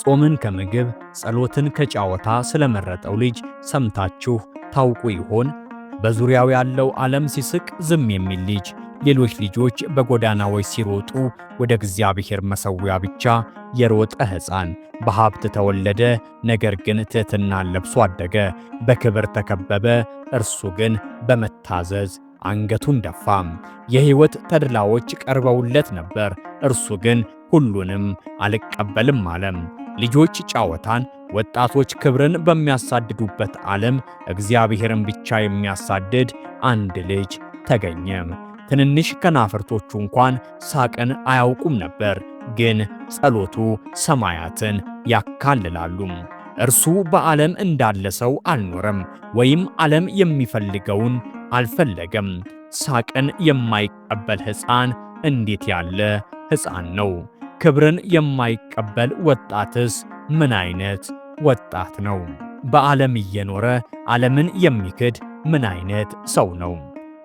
ጾምን ከምግብ ጸሎትን ከጫወታ ስለመረጠው ልጅ ሰምታችሁ ታውቁ ይሆን? በዙሪያው ያለው ዓለም ሲስቅ ዝም የሚል ልጅ፣ ሌሎች ልጆች በጎዳናዎች ሲሮጡ ወደ እግዚአብሔር መሠዊያ ብቻ የሮጠ ሕፃን። በሀብት ተወለደ፣ ነገር ግን ትሕትናን ለብሶ አደገ። በክብር ተከበበ፣ እርሱ ግን በመታዘዝ አንገቱን ደፋም። የሕይወት ተድላዎች ቀርበውለት ነበር፣ እርሱ ግን ሁሉንም አልቀበልም አለም። ልጆች ጫወታን፣ ወጣቶች ክብርን በሚያሳድዱበት ዓለም እግዚአብሔርን ብቻ የሚያሳድድ አንድ ልጅ ተገኘ። ትንንሽ ከናፍርቶቹ እንኳን ሳቅን አያውቁም ነበር፣ ግን ጸሎቱ ሰማያትን ያካልላሉ። እርሱ በዓለም እንዳለ ሰው አልኖረም፣ ወይም ዓለም የሚፈልገውን አልፈለገም። ሳቅን የማይቀበል ሕፃን እንዴት ያለ ሕፃን ነው! ክብርን የማይቀበል ወጣትስ ምን አይነት ወጣት ነው? በዓለም እየኖረ ዓለምን የሚክድ ምን አይነት ሰው ነው?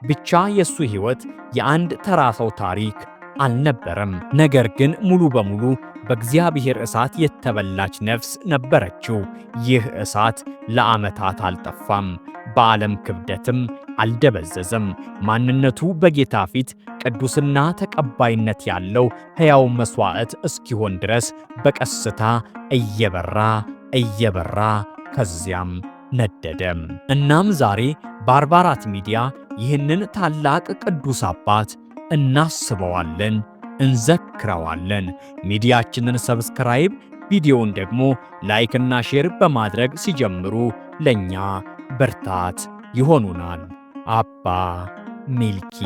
ብቻ የሱ ሕይወት የአንድ ተራ ሰው ታሪክ አልነበረም። ነገር ግን ሙሉ በሙሉ በእግዚአብሔር እሳት የተበላች ነፍስ ነበረችው። ይህ እሳት ለዓመታት አልጠፋም፣ በዓለም ክብደትም አልደበዘዘም። ማንነቱ በጌታ ፊት ቅዱስና ተቀባይነት ያለው ሕያው መሥዋዕት እስኪሆን ድረስ በቀስታ እየበራ ከዚያም ነደደ። እናም ዛሬ በ44 ሚዲያ ይህንን ታላቅ ቅዱስ አባት እናስበዋለን፣ እንዘክረዋለን። ሚዲያችንን ሰብስክራይብ፣ ቪዲዮውን ደግሞ ላይክ እና ሼር በማድረግ ሲጀምሩ ለኛ ብርታት ይሆኑናል። አባ ሚልኪ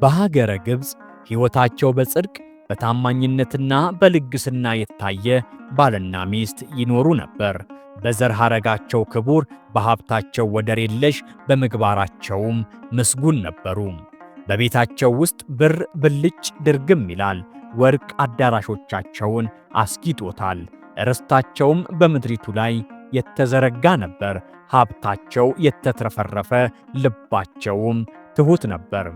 በሀገረ ግብፅ ሕይወታቸው በጽድቅ በታማኝነትና በልግስና የታየ ባልና ሚስት ይኖሩ ነበር። በዘር ሐረጋቸው ክቡር፣ በሀብታቸው ወደር የለሽ፣ በምግባራቸውም ምስጉን ነበሩ። በቤታቸው ውስጥ ብር ብልጭ ድርግም ይላል፣ ወርቅ አዳራሾቻቸውን አስጊጦታል። ርስታቸውም በምድሪቱ ላይ የተዘረጋ ነበር። ሀብታቸው የተትረፈረፈ፣ ልባቸውም ትሑት ነበር።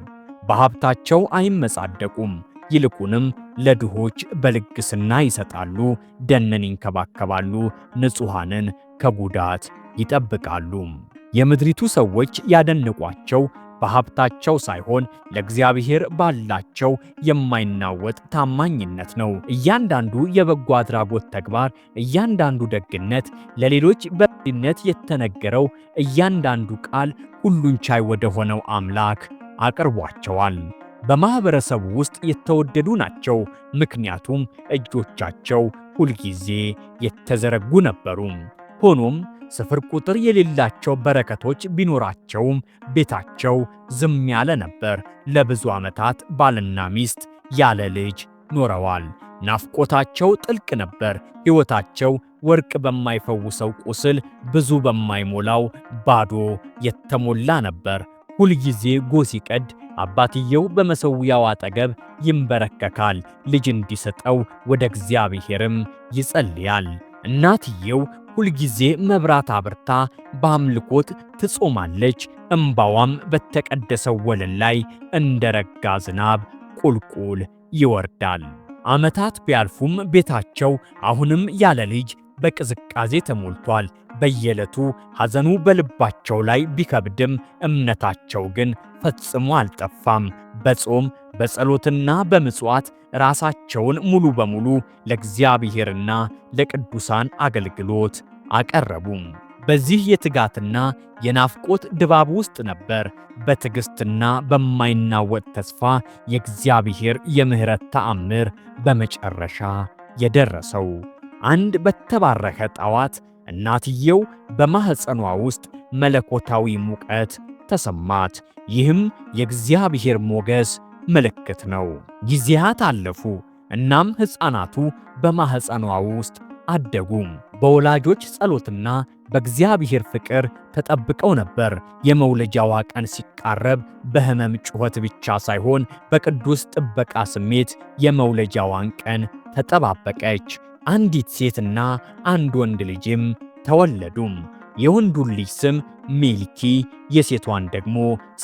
በሀብታቸው አይመጻደቁም፣ ይልቁንም ለድሆች በልግስና ይሰጣሉ። ደንን ይንከባከባሉ፣ ንጹሐንን ከጉዳት ይጠብቃሉ። የምድሪቱ ሰዎች ያደንቋቸው በሀብታቸው ሳይሆን ለእግዚአብሔር ባላቸው የማይናወጥ ታማኝነት ነው። እያንዳንዱ የበጎ አድራጎት ተግባር፣ እያንዳንዱ ደግነት፣ ለሌሎች በጎነት የተነገረው እያንዳንዱ ቃል ሁሉን ቻይ ወደ ሆነው አምላክ አቅርቧቸዋል። በማኅበረሰቡ ውስጥ የተወደዱ ናቸው፣ ምክንያቱም እጆቻቸው ሁልጊዜ የተዘረጉ ነበሩ። ሆኖም ስፍር ቁጥር የሌላቸው በረከቶች ቢኖራቸውም ቤታቸው ዝም ያለ ነበር። ለብዙ ዓመታት ባልና ሚስት ያለ ልጅ ኖረዋል። ናፍቆታቸው ጥልቅ ነበር። ሕይወታቸው ወርቅ በማይፈውሰው ቁስል፣ ብዙ በማይሞላው ባዶ የተሞላ ነበር። ሁልጊዜ ጎህ ሲቀድ አባትየው በመሠዊያው አጠገብ ይንበረከካል፣ ልጅ እንዲሰጠው ወደ እግዚአብሔርም ይጸልያል። እናትየው ሁልጊዜ መብራት አብርታ በአምልኮት ትጾማለች፣ እምባዋም በተቀደሰው ወለል ላይ እንደ ረጋ ዝናብ ቁልቁል ይወርዳል። ዓመታት ቢያልፉም ቤታቸው አሁንም ያለ ልጅ በቅዝቃዜ ተሞልቷል። በየዕለቱ ሐዘኑ በልባቸው ላይ ቢከብድም እምነታቸው ግን ፈጽሞ አልጠፋም። በጾም በጸሎትና በምጽዋት ራሳቸውን ሙሉ በሙሉ ለእግዚአብሔርና ለቅዱሳን አገልግሎት አቀረቡ። በዚህ የትጋትና የናፍቆት ድባብ ውስጥ ነበር በትዕግሥትና በማይናወጥ ተስፋ የእግዚአብሔር የምሕረት ተአምር በመጨረሻ የደረሰው። አንድ በተባረከ ጠዋት እናትየው በማኅፀኗ ውስጥ መለኮታዊ ሙቀት ተሰማት። ይህም የእግዚአብሔር ሞገስ ምልክት ነው። ጊዜያት አለፉ፣ እናም ሕፃናቱ በማኅፀኗ ውስጥ አደጉ። በወላጆች ጸሎትና በእግዚአብሔር ፍቅር ተጠብቀው ነበር። የመውለጃዋ ቀን ሲቃረብ በሕመም ጩኸት ብቻ ሳይሆን በቅዱስ ጥበቃ ስሜት የመውለጃዋን ቀን ተጠባበቀች። አንዲት ሴትና አንድ ወንድ ልጅም ተወለዱ። የወንዱን ልጅ ስም ሚልኪ፣ የሴቷን ደግሞ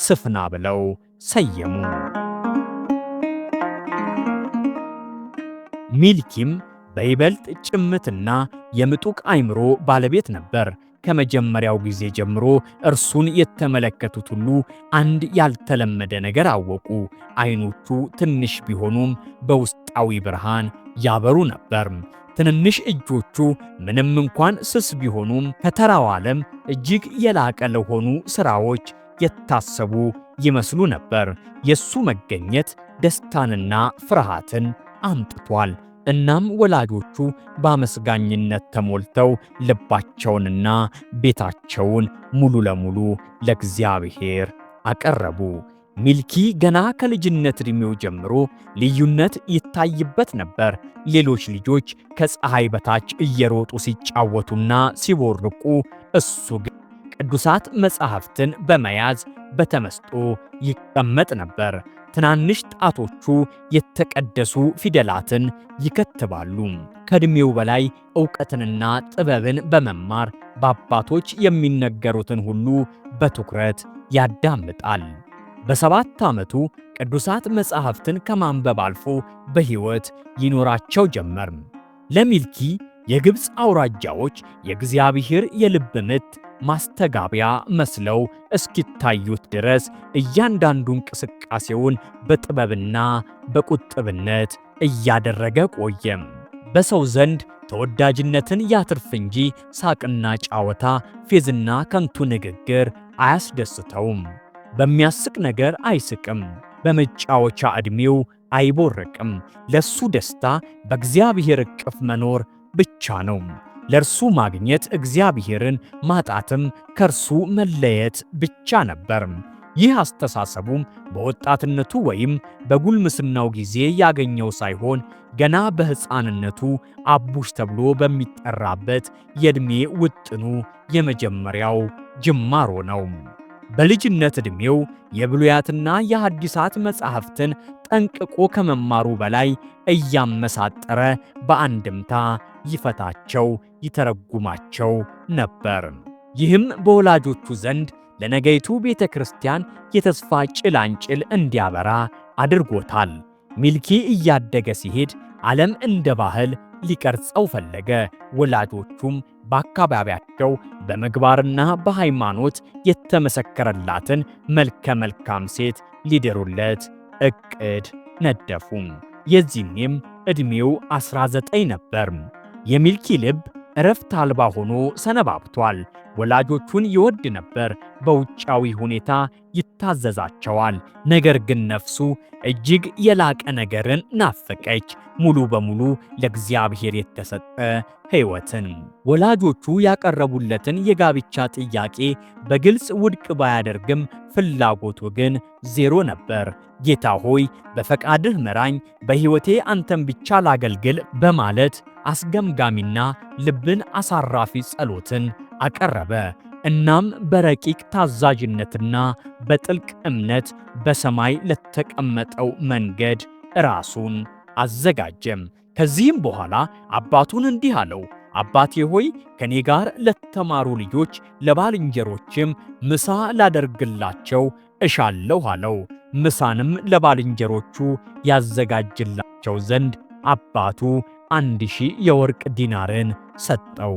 ስፍና ብለው ሰየሙ። ሚልኪም በይበልጥ ጭምትና የምጡቅ አእምሮ ባለቤት ነበር። ከመጀመሪያው ጊዜ ጀምሮ እርሱን የተመለከቱት ሁሉ አንድ ያልተለመደ ነገር አወቁ። ዓይኖቹ ትንሽ ቢሆኑም በውስጣዊ ብርሃን ያበሩ ነበር። ትንንሽ እጆቹ ምንም እንኳን ስስ ቢሆኑም ከተራው ዓለም እጅግ የላቀ ለሆኑ ሥራዎች የታሰቡ ይመስሉ ነበር። የሱ መገኘት ደስታንና ፍርሃትን አምጥቷል። እናም ወላጆቹ በአመስጋኝነት ተሞልተው ልባቸውንና ቤታቸውን ሙሉ ለሙሉ ለእግዚአብሔር አቀረቡ። ሚልኪ ገና ከልጅነት ዕድሜው ጀምሮ ልዩነት ይታይበት ነበር። ሌሎች ልጆች ከፀሐይ በታች እየሮጡ ሲጫወቱና ሲቦርቁ፣ እሱ ግን ቅዱሳት መጻሕፍትን በመያዝ በተመስጦ ይቀመጥ ነበር። ትናንሽ ጣቶቹ የተቀደሱ ፊደላትን ይከትባሉ። ከዕድሜው በላይ ዕውቀትንና ጥበብን በመማር በአባቶች የሚነገሩትን ሁሉ በትኩረት ያዳምጣል። በ7 ዓመቱ ቅዱሳት መጻሕፍትን ከማንበብ አልፎ በሕይወት ይኖራቸው ጀመር። ለሚልኪ የግብፅ አውራጃዎች የእግዚአብሔር የልብ ምት ማስተጋቢያ መስለው እስኪታዩት ድረስ እያንዳንዱ እንቅስቃሴውን በጥበብና በቁጥብነት እያደረገ ቆየም። በሰው ዘንድ ተወዳጅነትን ያትርፍ እንጂ ሳቅና ጫወታ፣ ፌዝና ከንቱ ንግግር አያስደስተውም። በሚያስቅ ነገር አይስቅም፣ በመጫወቻ ዕድሜው አይቦርቅም። ለሱ ደስታ በእግዚአብሔር እቅፍ መኖር ብቻ ነው። ለእርሱ ማግኘት እግዚአብሔርን ማጣትም ከእርሱ መለየት ብቻ ነበር። ይህ አስተሳሰቡም በወጣትነቱ ወይም በጉልምስናው ጊዜ ያገኘው ሳይሆን ገና በሕፃንነቱ አቡሽ ተብሎ በሚጠራበት የዕድሜ ውጥኑ የመጀመሪያው ጅማሮ ነው። በልጅነት ዕድሜው የብሉያትና የሐዲሳት መጻሕፍትን ጠንቅቆ ከመማሩ በላይ እያመሳጠረ በአንድምታ ይፈታቸው ይተረጉማቸው ነበር። ይህም በወላጆቹ ዘንድ ለነገይቱ ቤተ ክርስቲያን የተስፋ ጭላንጭል እንዲያበራ አድርጎታል። ሚልኪ እያደገ ሲሄድ ዓለም እንደ ባህል ሊቀርጸው ፈለገ። ወላጆቹም በአካባቢያቸው በምግባርና በሃይማኖት የተመሰከረላትን መልከ መልካም ሴት ሊድሩለት ዕቅድ ነደፉ። የዚህኔም ዕድሜው 19 ነበር። የሚልኪ ልብ እረፍት አልባ ሆኖ ሰነባብቷል። ወላጆቹን ይወድ ነበር፣ በውጫዊ ሁኔታ ይታዘዛቸዋል። ነገር ግን ነፍሱ እጅግ የላቀ ነገርን ናፈቀች፣ ሙሉ በሙሉ ለእግዚአብሔር የተሰጠ ሕይወትን። ወላጆቹ ያቀረቡለትን የጋብቻ ጥያቄ በግልጽ ውድቅ ባያደርግም ፍላጎቱ ግን ዜሮ ነበር። ጌታ ሆይ በፈቃድህ ምራኝ፣ በሕይወቴ አንተን ብቻ ላገልግል በማለት አስገምጋሚና ልብን አሳራፊ ጸሎትን አቀረበ። እናም በረቂቅ ታዛዥነትና በጥልቅ እምነት በሰማይ ለተቀመጠው መንገድ ራሱን አዘጋጀም። ከዚህም በኋላ አባቱን እንዲህ አለው፣ አባቴ ሆይ ከኔ ጋር ለተማሩ ልጆች ለባልንጀሮችም ምሳ ላደርግላቸው እሻለሁ አለው። ምሳንም ለባልንጀሮቹ ያዘጋጅላቸው ዘንድ አባቱ 1000 የወርቅ ዲናርን ሰጠው።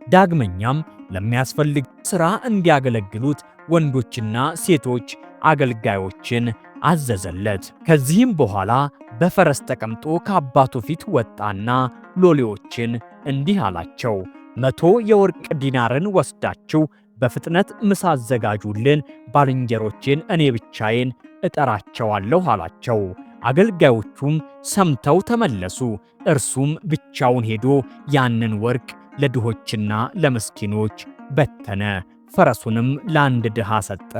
ዳግመኛም ለሚያስፈልግ ሥራ እንዲያገለግሉት ወንዶችና ሴቶች አገልጋዮችን አዘዘለት። ከዚህም በኋላ በፈረስ ተቀምጦ ከአባቱ ፊት ወጣና ሎሌዎችን እንዲህ አላቸው፣ 100 የወርቅ ዲናርን ወስዳችሁ በፍጥነት ምሳ አዘጋጁልን፣ ባልንጀሮቼን እኔ ብቻዬን እጠራቸዋለሁ አላቸው። አገልጋዮቹም ሰምተው ተመለሱ። እርሱም ብቻውን ሄዶ ያንን ወርቅ ለድሆችና ለምስኪኖች በተነ። ፈረሱንም ለአንድ ድሃ ሰጠ።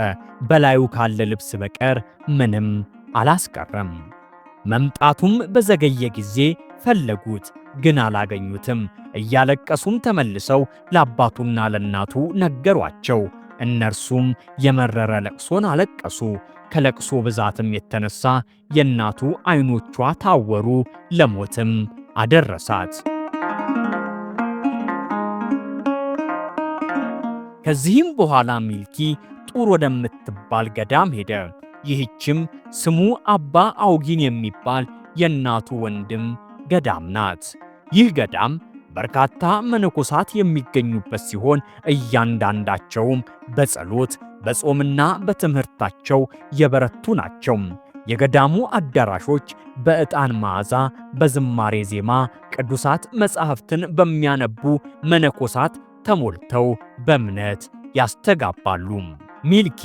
በላዩ ካለ ልብስ በቀር ምንም አላስቀረም። መምጣቱም በዘገየ ጊዜ ፈለጉት፣ ግን አላገኙትም። እያለቀሱም ተመልሰው ለአባቱና ለእናቱ ነገሯቸው። እነርሱም የመረረ ለቅሶን አለቀሱ። ከለቅሶ ብዛትም የተነሳ የእናቱ ዓይኖቿ ታወሩ፣ ለሞትም አደረሳት። ከዚህም በኋላ ሚልኪ ጡር ወደምትባል ገዳም ሄደ። ይህችም ስሙ አባ አውጊን የሚባል የእናቱ ወንድም ገዳም ናት። ይህ ገዳም በርካታ መነኮሳት የሚገኙበት ሲሆን እያንዳንዳቸውም በጸሎት በጾምና በትምህርታቸው የበረቱ ናቸው። የገዳሙ አዳራሾች በዕጣን መዓዛ፣ በዝማሬ ዜማ፣ ቅዱሳት መጻሕፍትን በሚያነቡ መነኮሳት ተሞልተው በእምነት ያስተጋባሉ። ሚልኪ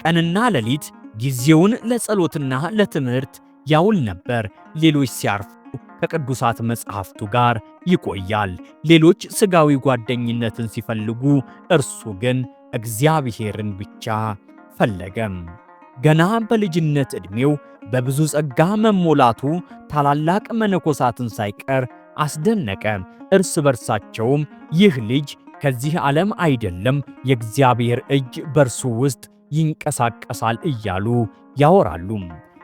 ቀንና ሌሊት ጊዜውን ለጸሎትና ለትምህርት ያውል ነበር። ሌሎች ሲያርፉ ከቅዱሳት መጻሕፍቱ ጋር ይቆያል። ሌሎች ሥጋዊ ጓደኝነትን ሲፈልጉ፣ እርሱ ግን እግዚአብሔርን ብቻ ፈለገም። ገና በልጅነት ዕድሜው በብዙ ጸጋ መሞላቱ ታላላቅ መነኮሳትን ሳይቀር አስደነቀ። እርስ በርሳቸውም ይህ ልጅ ከዚህ ዓለም አይደለም፣ የእግዚአብሔር እጅ በእርሱ ውስጥ ይንቀሳቀሳል እያሉ ያወራሉ።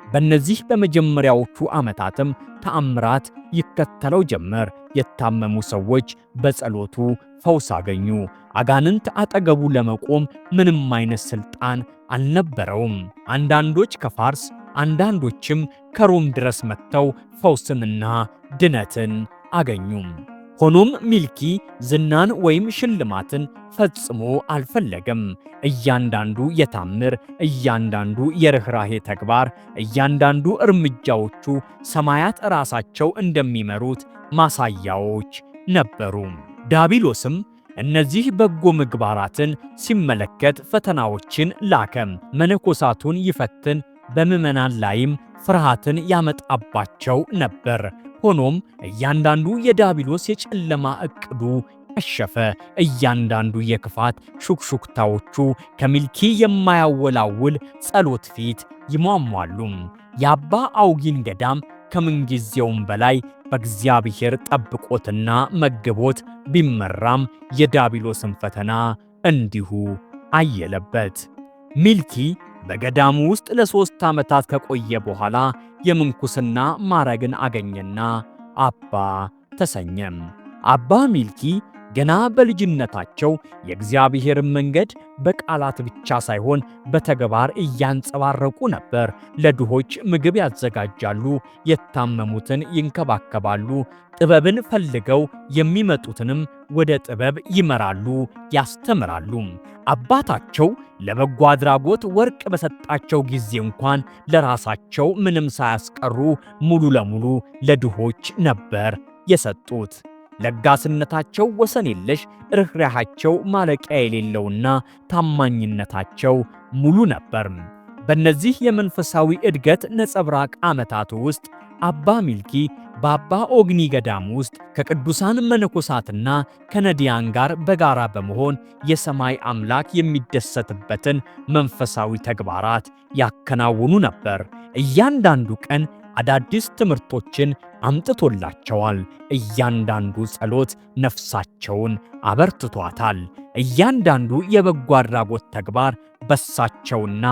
በእነዚህ በመጀመሪያዎቹ ዓመታትም ተአምራት ይከተለው ጀመር። የታመሙ ሰዎች በጸሎቱ ፈውስ አገኙ። አጋንንት አጠገቡ ለመቆም ምንም አይነት ሥልጣን አልነበረውም። አንዳንዶች ከፋርስ አንዳንዶችም ከሮም ድረስ መጥተው ፈውስንና ድነትን አገኙ። ሆኖም ሚልኪ ዝናን ወይም ሽልማትን ፈጽሞ አልፈለገም። እያንዳንዱ የታምር፣ እያንዳንዱ የርኅራኄ ተግባር፣ እያንዳንዱ እርምጃዎቹ ሰማያት ራሳቸው እንደሚመሩት ማሳያዎች ነበሩ። ዲያብሎስም እነዚህ በጎ ምግባራትን ሲመለከት ፈተናዎችን ላከ። መነኮሳቱን ይፈትን፣ በምዕመናን ላይም ፍርሃትን ያመጣባቸው ነበር። ሆኖም እያንዳንዱ የዲያብሎስ የጨለማ ዕቅዱ ከሸፈ። እያንዳንዱ የክፋት ሹክሹክታዎቹ ከሚልኪ የማያወላውል ጸሎት ፊት ይሟሟሉ። የአባ አውጊን ገዳም ከምንጊዜውም በላይ በእግዚአብሔር ጠብቆትና መግቦት ቢመራም የዲያብሎስን ፈተና እንዲሁ አየለበት። ሚልኪ በገዳሙ ውስጥ ለ3 ዓመታት ከቆየ በኋላ የምንኩስና ማዕረግን አገኘና አባ ተሰኘም። አባ ሚልኪ ገና በልጅነታቸው የእግዚአብሔርን መንገድ በቃላት ብቻ ሳይሆን በተግባር እያንጸባረቁ ነበር። ለድሆች ምግብ ያዘጋጃሉ፣ የታመሙትን ይንከባከባሉ፣ ጥበብን ፈልገው የሚመጡትንም ወደ ጥበብ ይመራሉ፣ ያስተምራሉ። አባታቸው ለበጎ አድራጎት ወርቅ በሰጣቸው ጊዜ እንኳን ለራሳቸው ምንም ሳያስቀሩ ሙሉ ለሙሉ ለድሆች ነበር የሰጡት። ለጋስነታቸው ወሰን የለሽ፣ ርኅራኄያቸው ማለቂያ የሌለውና ታማኝነታቸው ሙሉ ነበር። በእነዚህ የመንፈሳዊ ዕድገት ነጸብራቅ ዓመታት ውስጥ አባ ሚልኪ በአባ ኦግኒ ገዳም ውስጥ ከቅዱሳን መነኮሳትና ከነዳያን ጋር በጋራ በመሆን የሰማይ አምላክ የሚደሰትበትን መንፈሳዊ ተግባራት ያከናውኑ ነበር። እያንዳንዱ ቀን አዳዲስ ትምህርቶችን አምጥቶላቸዋል። እያንዳንዱ ጸሎት ነፍሳቸውን አበርትቷታል። እያንዳንዱ የበጎ አድራጎት ተግባር በሳቸውና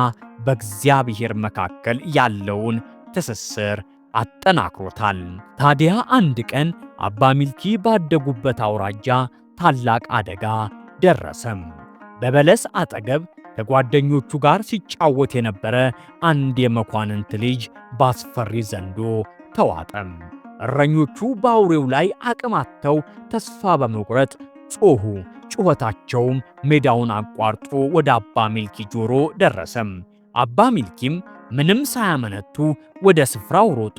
በእግዚአብሔር መካከል ያለውን ትስስር አጠናክሮታል። ታዲያ አንድ ቀን አባ ሚልኪ ባደጉበት አውራጃ ታላቅ አደጋ ደረሰም። በበለስ አጠገብ ከጓደኞቹ ጋር ሲጫወት የነበረ አንድ የመኳንንት ልጅ በአስፈሪ ዘንዶ ተዋጠም። እረኞቹ በአውሬው ላይ አቅም አጥተው ተስፋ በመቁረጥ ጮኹ። ጩኸታቸውም ሜዳውን አቋርጦ ወደ አባ ሚልኪ ጆሮ ደረሰም። አባ ሚልኪም ምንም ሳያመነቱ ወደ ስፍራው ሮጡ።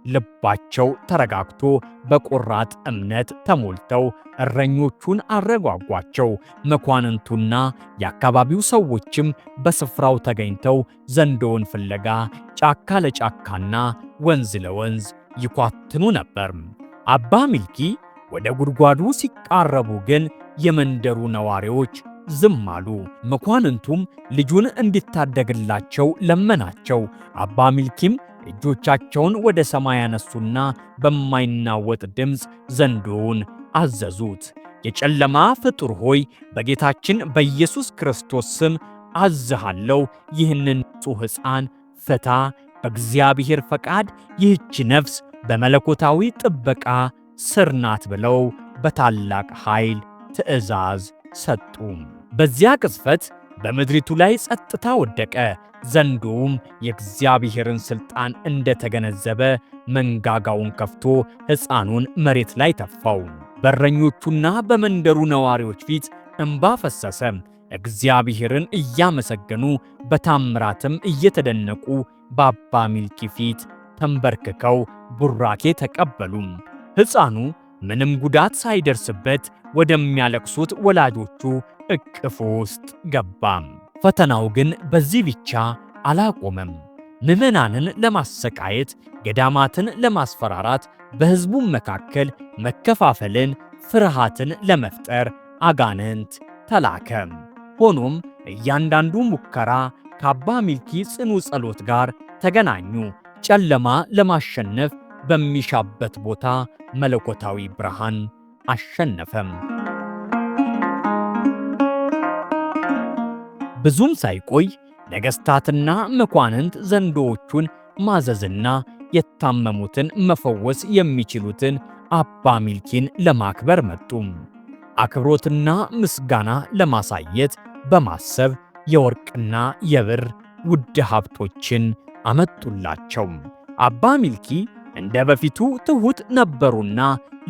ልባቸው ተረጋግቶ በቆራጥ እምነት ተሞልተው እረኞቹን አረጋጓቸው። መኳንንቱና የአካባቢው ሰዎችም በስፍራው ተገኝተው ዘንዶውን ፍለጋ ጫካ ለጫካና ወንዝ ለወንዝ ይኳትኑ ነበር። አባ ሚልኪ ወደ ጉድጓዱ ሲቃረቡ ግን የመንደሩ ነዋሪዎች ዝም አሉ። መኳንንቱም ልጁን እንዲታደግላቸው ለመናቸው። አባ ሚልኪም እጆቻቸውን ወደ ሰማይ ያነሱና በማይናወጥ ድምፅ ዘንዶውን አዘዙት። የጨለማ ፍጡር ሆይ በጌታችን በኢየሱስ ክርስቶስ ስም አዝሃለሁ፣ ይህንን ንጹሕ ሕፃን ፍታ። በእግዚአብሔር ፈቃድ ይህች ነፍስ በመለኮታዊ ጥበቃ ስር ናት ብለው በታላቅ ኃይል ትእዛዝ ሰጡ። በዚያ ቅጽበት በምድሪቱ ላይ ጸጥታ ወደቀ። ዘንዶውም የእግዚአብሔርን ሥልጣን እንደተገነዘበ መንጋጋውን ከፍቶ ሕፃኑን መሬት ላይ ተፋው። በረኞቹና በመንደሩ ነዋሪዎች ፊት እንባ ፈሰሰ። እግዚአብሔርን እያመሰገኑ በታምራትም እየተደነቁ በአባ ሚልኪ ፊት ተንበርክከው ቡራኬ ተቀበሉ። ሕፃኑ ምንም ጉዳት ሳይደርስበት ወደሚያለቅሱት ወላጆቹ እቅፍ ውስጥ ገባ። ፈተናው ግን በዚህ ብቻ አላቆመም። ምዕመናንን ለማሰቃየት፣ ገዳማትን ለማስፈራራት፣ በሕዝቡም መካከል መከፋፈልን፣ ፍርሃትን ለመፍጠር አጋንንት ተላከ። ሆኖም እያንዳንዱ ሙከራ ከአባ ሚልኪ ጽኑ ጸሎት ጋር ተገናኙ። ጨለማ ለማሸነፍ በሚሻበት ቦታ መለኮታዊ ብርሃን አሸነፈም። ብዙም ሳይቆይ ነገሥታትና መኳንንት ዘንዶዎቹን ማዘዝና የታመሙትን መፈወስ የሚችሉትን አባ ሚልኪን ለማክበር መጡ። አክብሮትና ምስጋና ለማሳየት በማሰብ የወርቅና የብር ውድ ሀብቶችን አመጡላቸው። አባ ሚልኪ እንደ በፊቱ ትሑት ነበሩና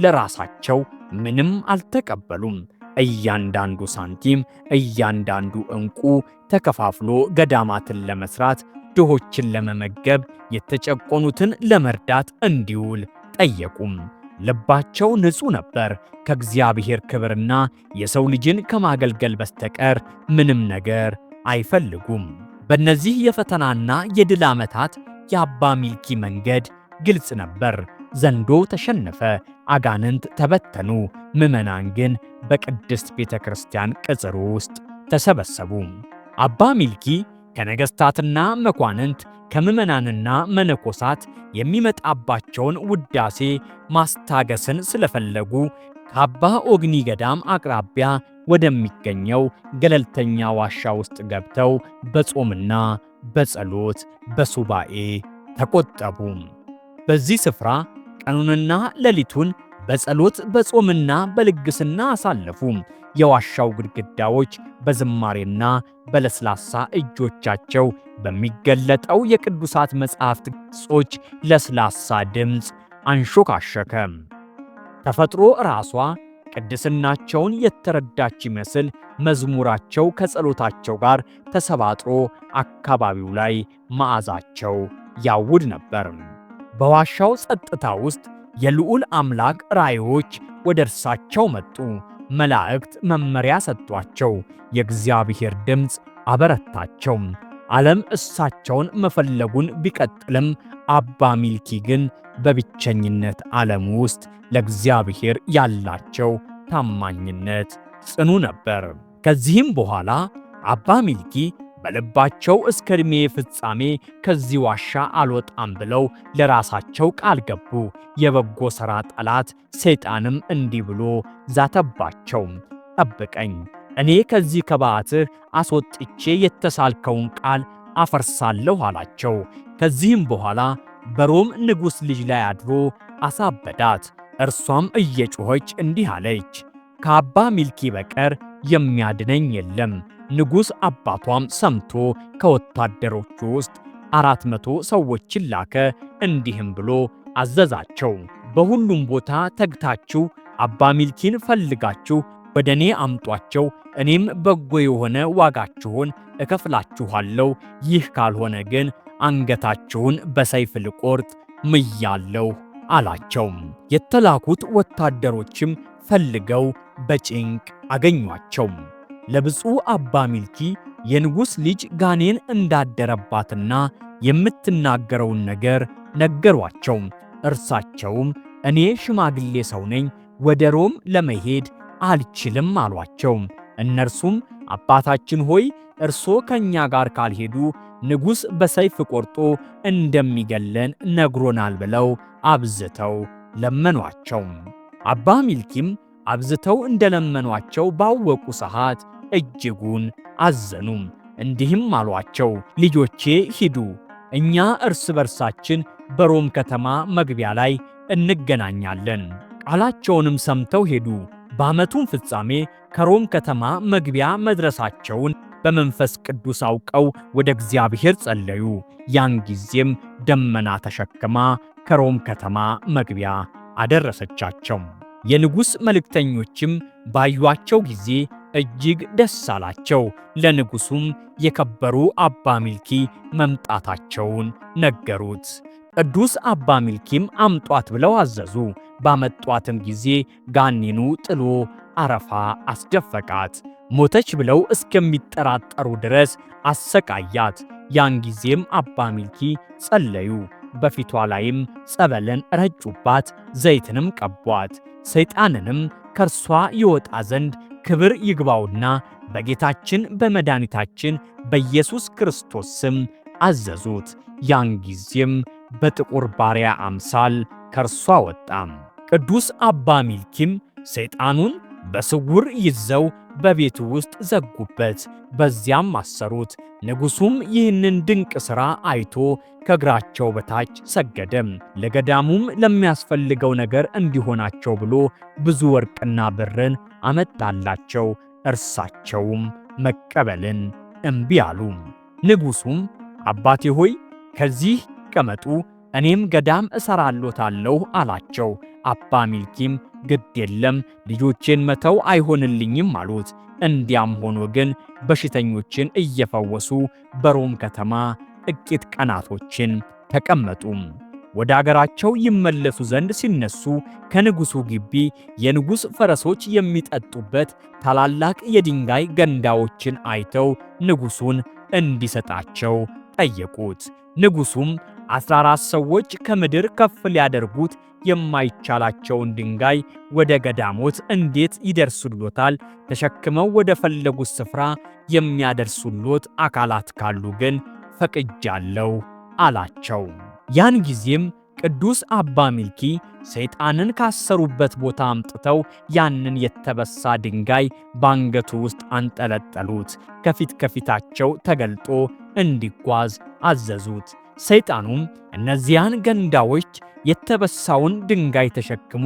ለራሳቸው ምንም አልተቀበሉም። እያንዳንዱ ሳንቲም፣ እያንዳንዱ ዕንቁ ተከፋፍሎ ገዳማትን ለመስራት፣ ድሆችን ለመመገብ፣ የተጨቆኑትን ለመርዳት እንዲውል ጠየቁም። ልባቸው ንጹሕ ነበር። ከእግዚአብሔር ክብርና የሰው ልጅን ከማገልገል በስተቀር ምንም ነገር አይፈልጉም። በእነዚህ የፈተናና የድል ዓመታት የአባ ሚልኪ መንገድ ግልጽ ነበር። ዘንዶ ተሸነፈ፣ አጋንንት ተበተኑ። ምዕመናን ግን በቅድስት ቤተ ክርስቲያን ቅጽር ውስጥ ተሰበሰቡ። አባ ሚልኪ ከነገሥታትና መኳንንት ከምዕመናንና መነኮሳት የሚመጣባቸውን ውዳሴ ማስታገስን ስለፈለጉ ከአባ ኦግኒ ገዳም አቅራቢያ ወደሚገኘው ገለልተኛ ዋሻ ውስጥ ገብተው በጾምና በጸሎት በሱባኤ ተቆጠቡ። በዚህ ስፍራ ቀኑንና ሌሊቱን በጸሎት በጾምና በልግስና አሳለፉ። የዋሻው ግድግዳዎች በዝማሬና በለስላሳ እጆቻቸው በሚገለጠው የቅዱሳት መጻሕፍት ገጾች ለስላሳ ድምፅ አንሾካሸከ። ተፈጥሮ ራሷ ቅድስናቸውን የተረዳች ይመስል መዝሙራቸው ከጸሎታቸው ጋር ተሰባጥሮ አካባቢው ላይ መዓዛቸው ያውድ ነበር። በዋሻው ጸጥታ ውስጥ የልዑል አምላክ ራእዮች ወደ እርሳቸው መጡ። መላእክት መመሪያ ሰጧቸው። የእግዚአብሔር ድምፅ አበረታቸው። ዓለም እሳቸውን መፈለጉን ቢቀጥልም አባ ሚልኪ ግን በብቸኝነት ዓለም ውስጥ ለእግዚአብሔር ያላቸው ታማኝነት ጽኑ ነበር። ከዚህም በኋላ አባ ሚልኪ በልባቸው እስከ ዕድሜ ፍጻሜ ከዚህ ዋሻ አልወጣም ብለው ለራሳቸው ቃል ገቡ። የበጎ ሥራ ጠላት ሰይጣንም እንዲህ ብሎ ዛተባቸው፣ ጠብቀኝ፣ እኔ ከዚህ ከበዓትህ አስወጥቼ የተሳልከውን ቃል አፈርሳለሁ አላቸው። ከዚህም በኋላ በሮም ንጉሥ ልጅ ላይ አድሮ አሳበዳት። እርሷም እየጮኸች እንዲህ አለች፣ ከአባ ሚልኪ በቀር የሚያድነኝ የለም። ንጉሥ አባቷም ሰምቶ ከወታደሮቹ ውስጥ 400 ሰዎችን ላከ። እንዲህም ብሎ አዘዛቸው፣ በሁሉም ቦታ ተግታችሁ አባ ሚልኪን ፈልጋችሁ ወደ እኔ አምጧቸው። እኔም በጎ የሆነ ዋጋችሁን እከፍላችኋለሁ። ይህ ካልሆነ ግን አንገታችሁን በሰይፍ ልቆርጥ ምያለሁ አላቸው። የተላኩት ወታደሮችም ፈልገው በጭንቅ አገኟቸው። ለብፁዕ አባ ሚልኪ የንጉሥ ልጅ ጋኔን እንዳደረባትና የምትናገረውን ነገር ነገሯቸው። እርሳቸውም እኔ ሽማግሌ ሰው ነኝ፣ ወደ ሮም ለመሄድ አልችልም አሏቸው። እነርሱም አባታችን ሆይ እርሶ ከእኛ ጋር ካልሄዱ ንጉሥ በሰይፍ ቆርጦ እንደሚገለን ነግሮናል ብለው አብዝተው ለመኗቸው። አባ ሚልኪም አብዝተው እንደለመኗቸው ባወቁ ሰዓት እጅጉን አዘኑ። እንዲህም አሏቸው፣ ልጆቼ ሂዱ፣ እኛ እርስ በርሳችን በሮም ከተማ መግቢያ ላይ እንገናኛለን። ቃላቸውንም ሰምተው ሄዱ። በዓመቱም ፍጻሜ ከሮም ከተማ መግቢያ መድረሳቸውን በመንፈስ ቅዱስ አውቀው ወደ እግዚአብሔር ጸለዩ። ያን ጊዜም ደመና ተሸክማ ከሮም ከተማ መግቢያ አደረሰቻቸው። የንጉሥ መልእክተኞችም ባዩአቸው ጊዜ እጅግ ደስ አላቸው። ለንጉሡም የከበሩ አባ ሚልኪ መምጣታቸውን ነገሩት። ቅዱስ አባ ሚልኪም አምጧት ብለው አዘዙ። ባመጧትም ጊዜ ጋኔኑ ጥሎ አረፋ አስደፈቃት። ሞተች ብለው እስከሚጠራጠሩ ድረስ አሰቃያት። ያን ጊዜም አባ ሚልኪ ጸለዩ። በፊቷ ላይም ጸበልን ረጩባት፣ ዘይትንም ቀቧት። ሰይጣንንም ከርሷ ይወጣ ዘንድ ክብር ይግባውና በጌታችን በመድኃኒታችን በኢየሱስ ክርስቶስ ስም አዘዙት። ያን ጊዜም በጥቁር ባሪያ አምሳል ከርሷ ወጣም። ቅዱስ አባ ሚልኪም ሰይጣኑን በስውር ይዘው በቤቱ ውስጥ ዘጉበት፣ በዚያም አሰሩት። ንጉሡም ይህንን ድንቅ ሥራ አይቶ ከእግራቸው በታች ሰገደም። ለገዳሙም ለሚያስፈልገው ነገር እንዲሆናቸው ብሎ ብዙ ወርቅና ብርን አመጣላቸው። እርሳቸውም መቀበልን እምቢ አሉ። ንጉሡም አባቴ ሆይ ከዚህ ይቀመጡ፣ እኔም ገዳም እሰራሎታለሁ አላቸው። አባ ሚልኪም ግድ የለም ልጆቼን መተው አይሆንልኝም አሉት። እንዲያም ሆኖ ግን በሽተኞችን እየፈወሱ በሮም ከተማ ጥቂት ቀናቶችን ተቀመጡ። ወደ አገራቸው ይመለሱ ዘንድ ሲነሱ ከንጉሡ ግቢ የንጉሥ ፈረሶች የሚጠጡበት ታላላቅ የድንጋይ ገንዳዎችን አይተው ንጉሡን እንዲሰጣቸው ጠየቁት። ንጉሡም 14 ሰዎች ከምድር ከፍ ሊያደርጉት የማይቻላቸውን ድንጋይ ወደ ገዳሞት እንዴት ይደርሱሎታል? ተሸክመው ወደ ፈለጉት ስፍራ የሚያደርሱሎት አካላት ካሉ ግን ፈቅጃለሁ አላቸው። ያን ጊዜም ቅዱስ አባ ሚልኪ ሰይጣንን ካሰሩበት ቦታ አምጥተው ያንን የተበሳ ድንጋይ ባንገቱ ውስጥ አንጠለጠሉት። ከፊት ከፊታቸው ተገልጦ እንዲጓዝ አዘዙት። ሰይጣኑም እነዚያን ገንዳዎች የተበሳውን ድንጋይ ተሸክሞ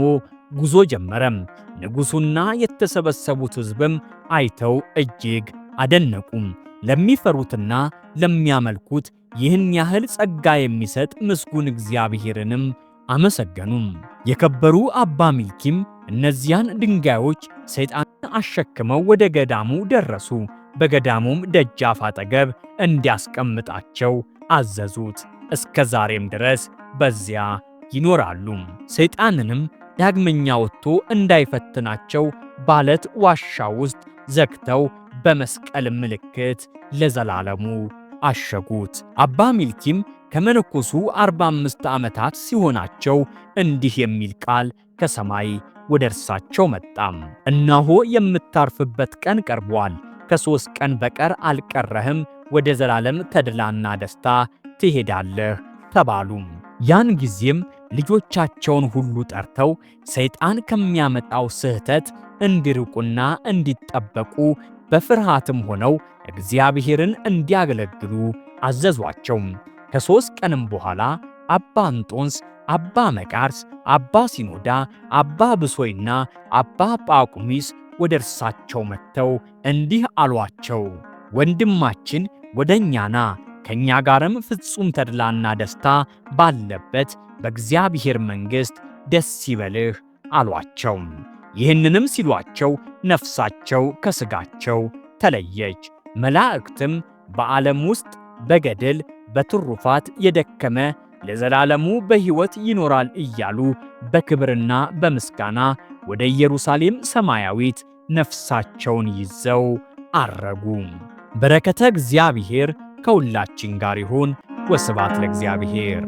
ጉዞ ጀመረም። ንጉሡና የተሰበሰቡት ሕዝብም አይተው እጅግ አደነቁም። ለሚፈሩትና ለሚያመልኩት ይህን ያህል ጸጋ የሚሰጥ ምስጉን እግዚአብሔርንም አመሰገኑም። የከበሩ አባ ሚልኪም እነዚያን ድንጋዮች ሰይጣንን አሸክመው ወደ ገዳሙ ደረሱ። በገዳሙም ደጃፍ አጠገብ እንዲያስቀምጣቸው አዘዙት። እስከ ዛሬም ድረስ በዚያ ይኖራሉ። ሰይጣንንም ዳግመኛ ወጥቶ እንዳይፈትናቸው ባለት ዋሻ ውስጥ ዘግተው በመስቀል ምልክት ለዘላለሙ አሸጉት። አባ ሚልኪም ከመነኮሱ 45 ዓመታት ሲሆናቸው እንዲህ የሚል ቃል ከሰማይ ወደ እርሳቸው መጣም። እነሆ የምታርፍበት ቀን ቀርቧል። ከ3 ቀን በቀር አልቀረህም። ወደ ዘላለም ተድላና ደስታ ትሄዳለህ ተባሉ። ያን ጊዜም ልጆቻቸውን ሁሉ ጠርተው ሰይጣን ከሚያመጣው ስህተት እንዲርቁና እንዲጠበቁ በፍርሃትም ሆነው እግዚአብሔርን እንዲያገለግሉ አዘዟቸው። ከ3 ቀንም በኋላ አባ እንጦንስ፣ አባ መቃርስ፣ አባ ሲኖዳ፣ አባ ብሶይና አባ ጳቁሚስ ወደ እርሳቸው መጥተው እንዲህ አሏቸው። ወንድማችን ወደ እኛ ና፣ ከእኛ ጋርም ፍጹም ተድላና ደስታ ባለበት በእግዚአብሔር መንግሥት ደስ ይበልህ አሏቸው። ይህንንም ሲሏቸው ነፍሳቸው ከሥጋቸው ተለየች። መላእክትም በዓለም ውስጥ በገድል በትሩፋት የደከመ ለዘላለሙ በሕይወት ይኖራል እያሉ በክብርና በምስጋና ወደ ኢየሩሳሌም ሰማያዊት ነፍሳቸውን ይዘው አረጉ። በረከተ እግዚአብሔር ከሁላችን ጋር ይሁን። ወስብሐት ለእግዚአብሔር።